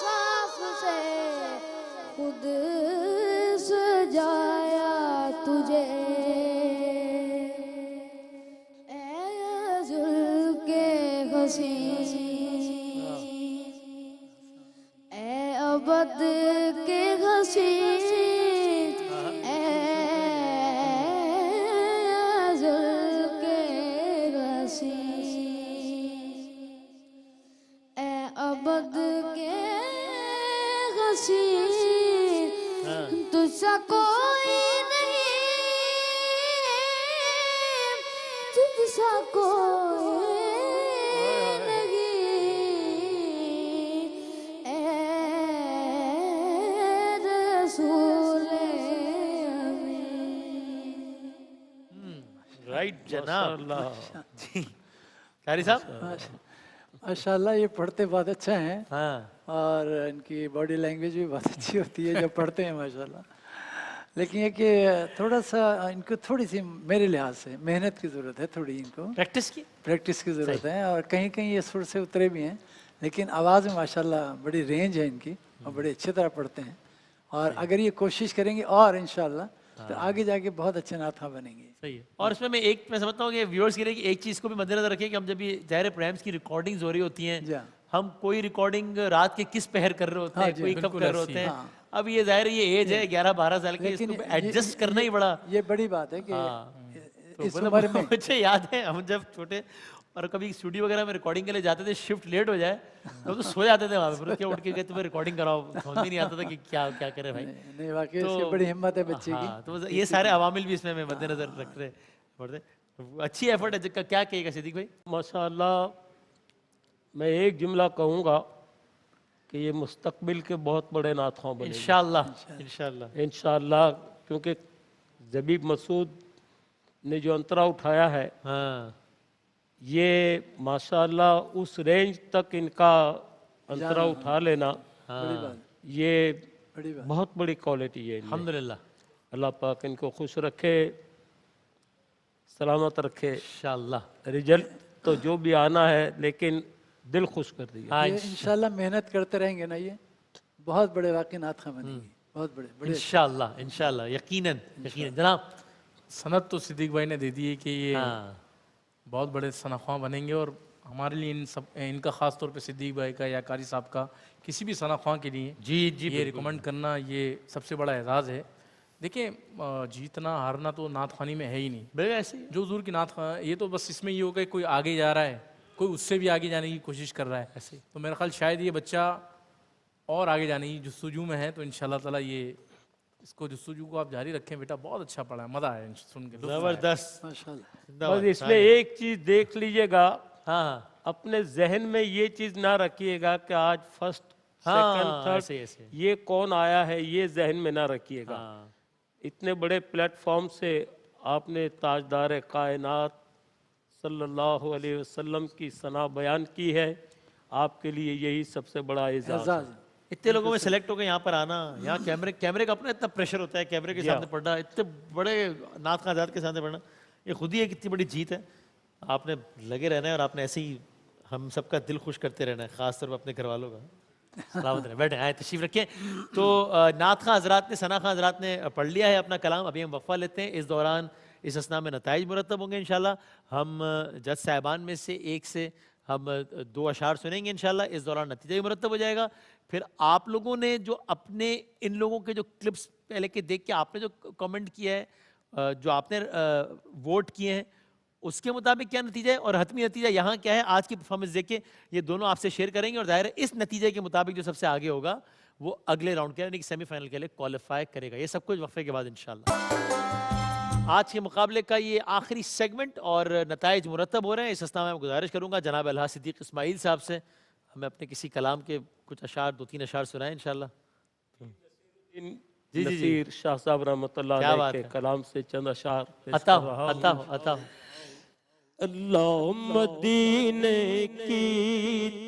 साफ से खुद सजाया तुझे, ए जुल्के हसीन, ए अबद के हसीन, ए जुल्के हसीन, ए अबद के हसीन, तुझसा कोई नहीं, तुझसा कोई नहीं, ए रसूले राइट जनाब। जी कारी साहब, माशाल्लाह ये पढ़ते बहुत अच्छा हैं। हाँ। और इनकी बॉडी लैंग्वेज भी बहुत अच्छी होती है जब पढ़ते हैं माशाल्लाह। लेकिन ये कि थोड़ा सा इनको थोड़ी सी मेरे लिहाज से मेहनत की ज़रूरत है, थोड़ी इनको प्रैक्टिस की ज़रूरत है, और कहीं कहीं ये सुर से उतरे भी हैं, लेकिन आवाज़ में माशाल्लाह बड़ी रेंज है इनकी और बड़ी अच्छी तरह पढ़ते हैं। और अगर ये कोशिश करेंगे और इंशाल्लाह तो आगे जाके बहुत अच्छे नाथा बनेंगे। सही है। और इसमें मैं समझता हूँ कि व्यूअर्स के लिए कि एक चीज़ को भी मद्देनजर रखें कि हम जब ये ज़ाहिर प्रोग्राम्स की रिकॉर्डिंग्स हो रही होती हैं, हम कोई रिकॉर्डिंग रात के किस पहर कर रहे होते हैं, कोई कब कर रहे होते हैं। अब ये ज़ाहिर ये एज है 11-12 साल की, इसको एडजस्ट करना ही बड़ा ये बड़ी बात है कि इस मतलब उम्र में मुझे याद है हम जब छोटे और कभी स्टूडियो वगैरह में रिकॉर्डिंग के लिए जाते थे, शिफ्ट लेट हो जाए तो सो जाते थे वहाँ पे, क्या उठ के गए तुम्हें रिकॉर्डिंग कराओ, समझ ही नहीं आता था कि क्या क्या करे भाई। नहीं वाकई इसकी बड़ी हिम्मत है बच्चे की। तो ये सारे अवामिल भी इसमें मद्देनजर रख रहे पड़ते। अच्छी एफर्ट है। क्या कहेगा सिद्दीक भाई? माशाल्लाह मैं एक जुमला कहूँगा कि ये मुस्तकबिल के बहुत बड़े नाथों बने इंशाल्लाह, क्योंकि जबीब मसूद ने जो अंतरा उठाया है, ये माशाल्लाह उस रेंज तक इनका अंतरा उठा लेना, ये बहुत बड़ी क्वालिटी है। अल्हम्दुलिल्लाह, अल्लाह पाक इनको खुश रखे, सलामत रखे। इंशाल्लाह रिजल्ट तो जो भी आना है, लेकिन दिल खुश कर दिया। इंशाल्लाह मेहनत करते रहेंगे ना, ये बहुत बड़े वाकई नाथा बनेंगे, बहुत बड़े इंशाल्लाह यकीनन जनाब। सनद तो सिद्दीक भाई ने दे दी है कि ये बहुत बड़े सनाख्वां बनेंगे, और हमारे लिए इनका ख़ास तौर पे सिद्दीक भाई का या कारी साहब का किसी भी सनाख्वां के लिए जी ये रिकमेंड करना ये सबसे बड़ा एजाज़ है। देखिए जीतना हारना तो नात ख़वानी में है ही नहीं, ऐसे जो हुज़ूर की नात ये तो बस इसमें ये होगा कोई आगे जा रहा है, कोई उससे भी आगे जाने की कोशिश कर रहा है ऐसे। तो मेरा ख्याल शायद ये बच्चा और आगे जाने की जुस्तजू में है, तो इंशाल्लाह ताला ये इसको जुस्तजू को आप जारी रखें। बेटा बहुत अच्छा पढ़ा है, मज़ा आया सुन के, ज़बरदस्त माशाल्लाह। बस इसमें एक चीज़ देख लीजिएगा, अपने जहन में ये चीज़ ना रखिएगा कि आज फर्स्ट सेकंड थर्ड ये कौन आया है, ये जहन में ना रखिएगा। इतने बड़े प्लेटफॉर्म से आपने ताजदार कायनात सल्लल्लाहु अलैहि वसल्लम की सना बयान की है, आपके लिए यही सबसे बड़ा एजाज़ है। इतने लोगों में सेलेक्ट होकर यहाँ पर आना, यहाँ कैमरे का अपना इतना प्रेशर होता है, कैमरे के सामने पढ़ना, इतने बड़े नाथ खां आज़ाद के सामने पढ़ना, ये खुद ही एक इतनी बड़ी जीत है। आपने लगे रहना है और आपने ऐसे ही हम सबका दिल खुश करते रहना है, ख़ास तौर पर अपने घर वालों का। सलामत रहे, बैठे आए तशरीफ़ रखें। तो नाथ खां हज़रात ने, सना खां हज़रात ने पढ़ लिया है अपना कलाम, अभी हम वफ़ा लेते हैं। इस दौरान इस असना में नताइज मुरतब होंगे इंशाल्लाह। हम जज साहिबान में से एक से हम 2 अशार सुनेंगे इंशाल्लाह। इस दौरान नतीजा ही मुरतब हो जाएगा। फिर आप लोगों ने जो अपने इन लोगों के जो क्लिप्स पहले के देख के आपने जो कमेंट किया है, जो आपने वोट किए हैं, उसके मुताबिक क्या नतीजा है और हतमी नतीजा यहाँ क्या है, आज की परफॉर्मेंस देख के ये दोनों आपसे शेयर करेंगे। और जाहिर है इस नतीजे के मुताबिक जो सबसे आगे होगा वो अगले राउंड के यानी कि सेमीफाइनल के लिए क्वालिफाई करेगा। ये सब कुछ वक्फे के बाद इंशाल्लाह। आज के मुकाबले का ये आखिरी सेगमेंट और नताइज मुरतब हो रहे हैं। इस अवस्था में मैं गुजारिश करूँगा जनाब अलहाज सिद्दीक इस्माइल साहब से हमें अपने किसी कलाम के कुछ अशार 2-3 अशार सुनाएं इंशाल्लाह। जी नसीर शाह साहब रहमतुल्लाह अलैह के कलाम से चंद अशार अता हो। अल्लाह मदीने की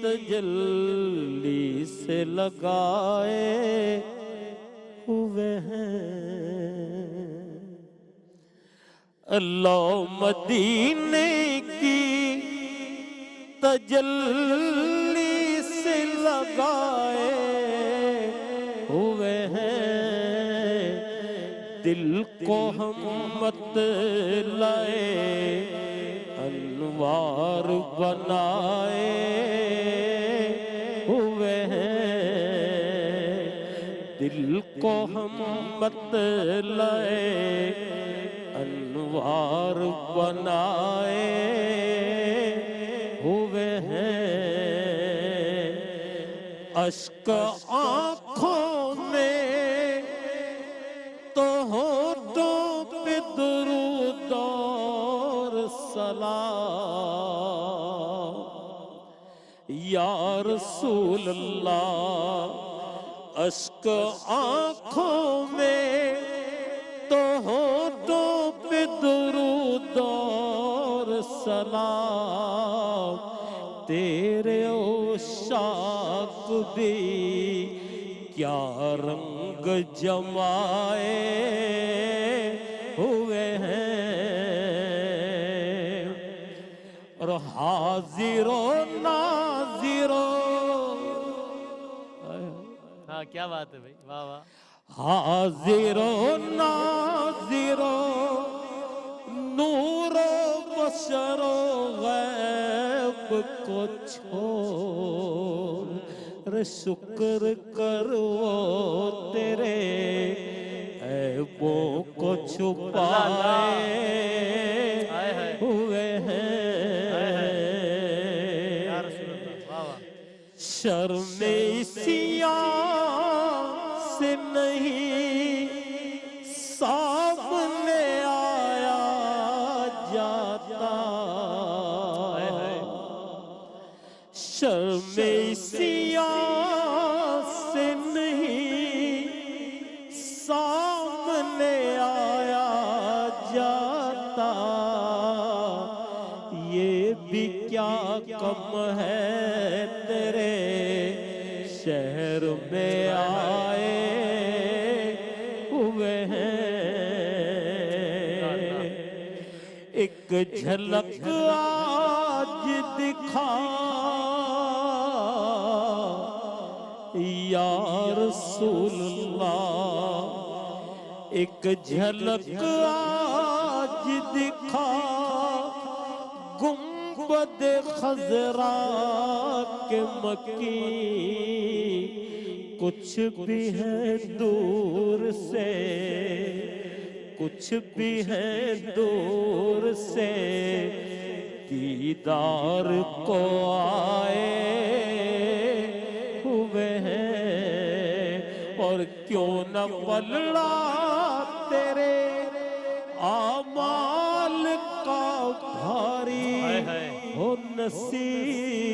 तजल्ली से लगाए हुए हैं, अल्लाह मदीने की तजल्ली से लगाए हुए हैं, दिल को हम मत लाए अनवार बनाए हुए हैं, दिल को हम मत लाए अनवार बनाए हुए हैं, अश्क आँखों में तो होठों पे दुरूद और सलाम, या रसूल अल्लाह। अश्क आँखों में तो होठों पे दुरूद और सलाम, तेरे उशाक भी क्या रंग जमाए हुए हैं, और हाजिरो नाजिरो। हाँ क्या बात है भाई, वाह वाह। हाजिरो नाजिरो नूरो बशरो गैब को छोड़ शुक्र करो तेरे ऐबों को छुपाए हुए हैं शर्मे सिया से नहीं सामने आया जाता शर्मे सिया से नहीं सामने आया जाता ये भी क्या कम है तेरे शहर में आए हुए हैं एक झलक आज दिखा या रसूलल्लाह एक झलक आज दिखा गुंबद खजरा के मक्की कुछ भी है दूर से कुछ भी है दूर से दीदार को आए हुए हैं और क्यों न पलड़ा तेरे आमाल का भारी हो नसीर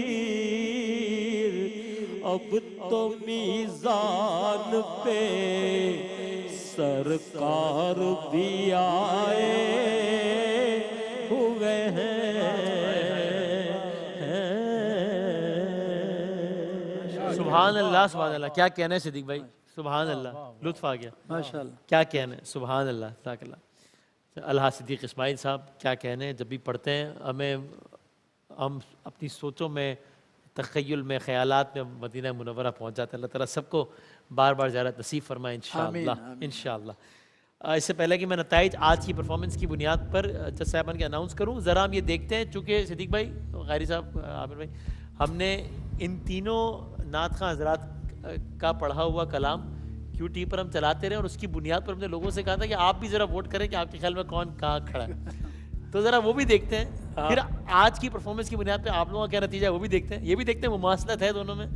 अब तो मीज़ान पे सरकार भी आए हुए हैं सुभान अल्लाह सुभान अल्लाह। क्या कहना है सिद्दीक भाई, सुभान अल्लाह, लुत्फ आ गया माशाल्लाह। क्या कहना है, सुभान अल्लाह ताकल्लाह। अल्लाह सिद्दीक इस्माइल साहब क्या कहने हैं, जब भी पढ़ते हैं हम अपनी सोचों में तख़य्युल में ख़यालात में मदीना मुनव्वरा पहुँच जाते हैं। अल्लाह ताला सबको बार बार ज़ियारत नसीब फरमाए इंशाअल्लाह इंशाअल्लाह। इससे पहले कि मैं नताइज आज की परफॉर्मेंस की बुनियाद पर जज साहबान के अनाउंस करूँ, ज़रा हम ये देखते हैं चूँकि सिद्दीक भाई, ग़ारी साहब, आमिर भाई, हमने इन तीनों नात खां हज़रात का पढ़ा हुआ कलाम QT पर हम चलाते रहे और उसकी बुनियाद पर हमने लोगों से कहा था कि आप भी ज़रा वोट करें कि आपके ख्याल में कौन कहाँ खड़ा है। तो ज़रा वो भी देखते हैं, फिर आज की परफॉर्मेंस की बुनियाद पे आप लोगों का क्या नतीजा है वो भी देखते हैं। ये भी देखते हैं मुमासलत है दोनों में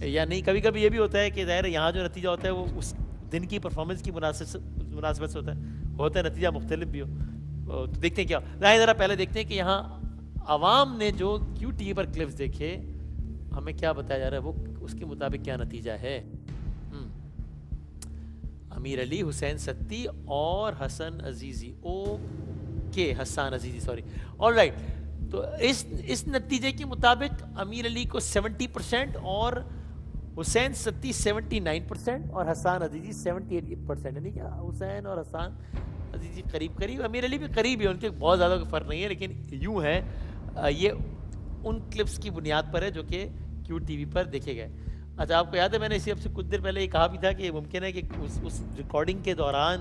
या नहीं। कभी कभी ये भी होता है कि ज़ाहिर है यहाँ जो नतीजा होता है वो उस दिन की परफॉर्मेंस की मुनासिबत से होता है नतीजा मुख्तलिफ भी हो। तो देखते हैं क्या ज़रा पहले देखते हैं कि यहाँ आवाम ने जो QT पर क्लिप्स देखे हमें क्या बताया जा रहा है, वो उसके मुताबिक क्या नतीजा है। अमीर अली, हुसैन सत्ती और Hasan Azizi, okay Hasan Azizi sorry, alright. तो इस नतीजे के मुताबिक अमीर अली को 70% और हुसैन सत्ती 79% और हसन अजीज़ी 78%, यानी कि हुसैन और हसन अजीज़ी करीब करीब, अमीर अली भी करीब है, उनके बहुत ज़्यादा फ़र्क नहीं है। लेकिन यूँ है ये उन क्लिप्स की बुनियाद पर है जो कि QTV पर देखे गए। अच्छा, आपको याद है मैंने इसी अब से कुछ देर पहले ये कहा भी था कि मुमकिन है कि उस रिकॉर्डिंग के दौरान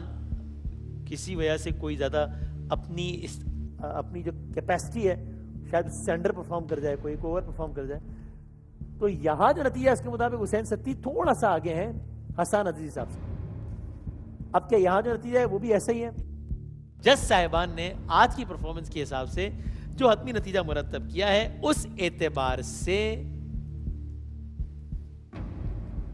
किसी वजह से कोई ज़्यादा अपनी जो कैपेसिटी है शायद उससे अंडर परफॉर्म कर जाए, कोई ओवर परफॉर्म कर जाए। तो यहाँ जो नतीजा है उसके मुताबिक हुसैन सत्ती थोड़ा सा आगे हैं हसन अजीज़ी साहब से। अब क्या यहाँ जो नतीजा है वो भी ऐसा ही है? जज साहिबान ने आज की परफॉर्मेंस के हिसाब से जो हतमी नतीजा मुरतब किया है उस एतबार से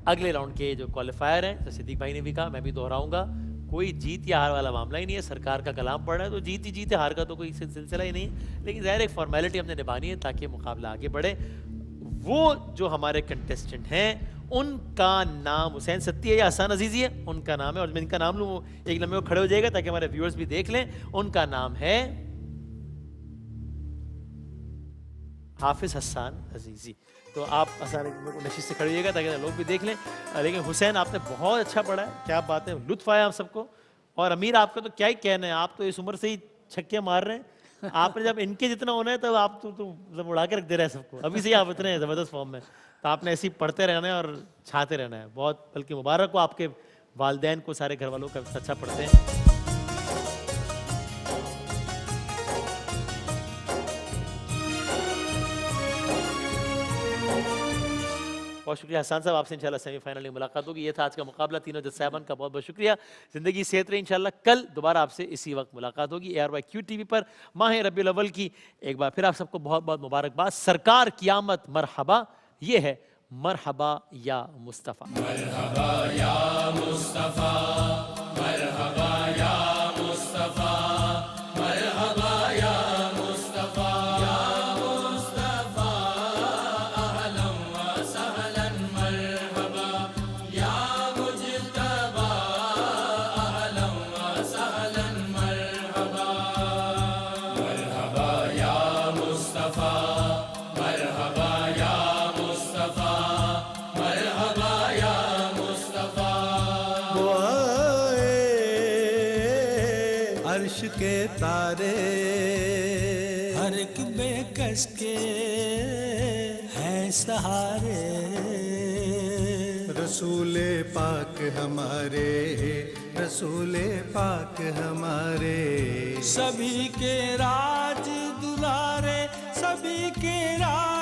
अगले राउंड के जो क्वालिफायर हैं, तो सिद्दीक भाई ने भी कहा, मैं भी दोहराऊंगा, कोई जीत या हार वाला मामला ही नहीं है। सरकार का कलाम पढ़ रहा है तो जीत ही जीत है, हार का तो कोई सिलसिला ही नहीं है। लेकिन ज़ाहिर एक फॉर्मेलिटी हमने निभानी है ताकि मुकाबला आगे बढ़े। वो जो हमारे कंटेस्टेंट हैं उनका नाम हुसैन सत्ती है या हसन अजीज़ी है, उनका नाम है, और मैं इनका नाम लूँ एक लम्हे में खड़े हो जाएगा ताकि हमारे व्यूअर्स भी देख लें। उनका नाम है हाफिज़ हसन अजीज़ी। तो आप हसन नशीद से खड़े होइएगा ताकि लोग भी देख लें। लेकिन हुसैन आपने बहुत अच्छा पढ़ा है, क्या बात है, लुत्फ़ आया हम सबको। और अमीर आपका तो क्या ही कहना है, आप तो इस उम्र से ही छक्के मार रहे हैं। आपने जब इनके जितना होना है तब आप तो उड़ा के रख दे रहे हैं सबको। अभी से ही आप इतने ज़बरदस्त फॉर्म में, तो आपने ऐसे ही पढ़ते रहना है और छाते रहना है। बहुत बल्कि मुबारक हो आपके वालदैन को, सारे घर वालों का सच्चा पढ़ते हैं। बहुत शुक्रिया हसन साहब, आपसे इंशाल्लाह सेमीफाइनल में मुलाकात होगी। ये था आज का मुकाबला। तीनों जज साहबान का बहुत बहुत शुक्रिया। ज़िंदगी सेहत रहे इंशाल्लाह। कल दोबारा आपसे इसी वक्त मुलाकात होगी ARY QTV पर। माह रबीउल अव्वल की एक बार फिर आप सबको बहुत बहुत मुबारकबाद। सरकार क़यामत मरहबा, ये है मरहबा या मुस्तफ़ा। मरहबा या मुस्तफ़ा, मरहबा या मुस्तफ़ा, मरहबा या मुस्तफ़ा, या मुस्तफ़ा अहलन व सहलन मरहबा, या मुज्तबा अहलन व सहलन मरहबा, मरहबा या मुस्तफ़ा, मरहबा या मुस्तफ़ा, मरहबा या मुस्तफ़ा। वो आए अर्श के तारे हर एक बेकस के हैं सहारे, रसूले पाक हमारे, रसूले पाक हमारे, सभी के राज दुलारे, सभी के राज